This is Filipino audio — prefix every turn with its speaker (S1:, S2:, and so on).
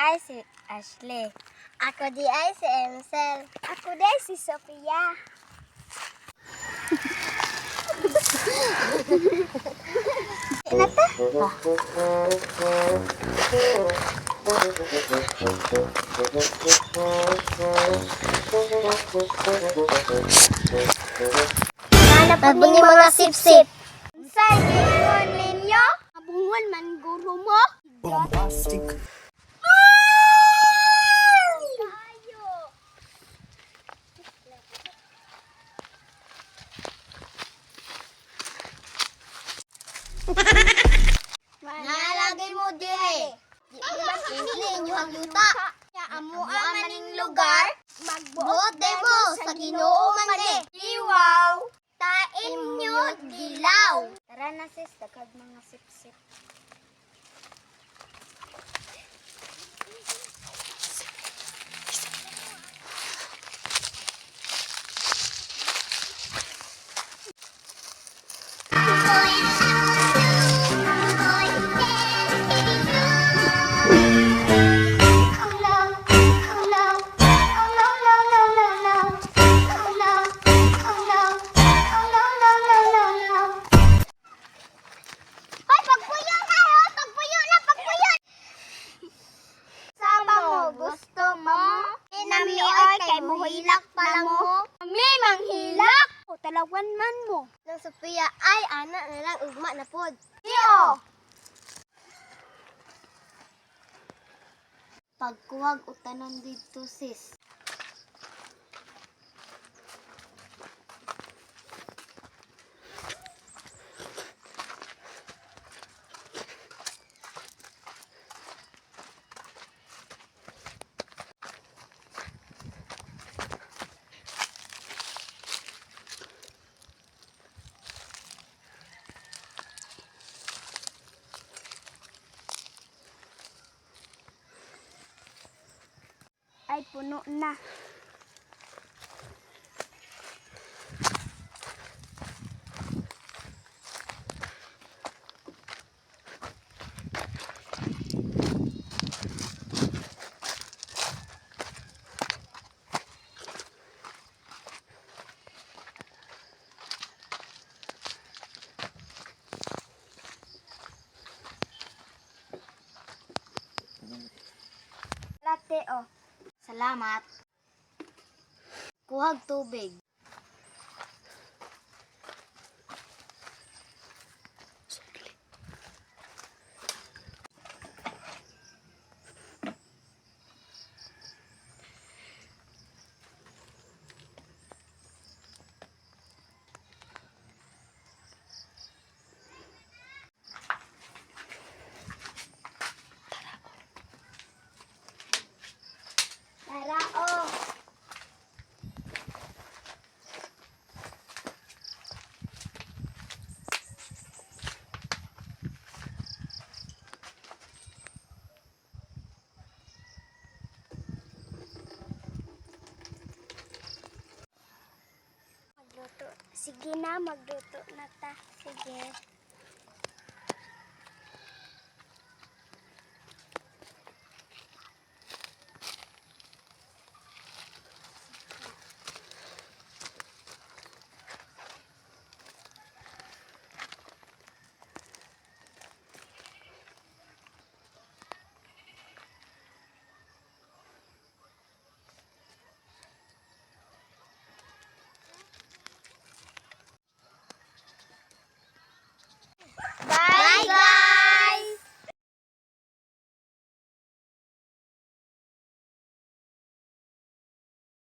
S1: ay si Ashley. Ako di ay si Emsel. Ako di ay si Sofia. Inata? Hanap ni mga sip-sip. Sa giingon ninyo? Abungol man guro mo.
S2: Bombastic.
S1: Nalagay mo dire. Di ba simple inyo ang yuta? Ya amo maning lugar. Magbuot demo sa Ginoo man de. Liwaw. Taim nyo dilaw. Tara na sis, dagdag mga sip-sip. Gusto mo? Namior kay muhilak pala mo. May manghilak. O talawan man mo. Nang Sophia ay anak na lang ugma na pod. Iyo. Pagkuwag utanon dito sis. Ay puno na. Latte oh. Salamat. Kuhag tubig. Tara oh. Magluto. Sige na, magluto na ta. Sige.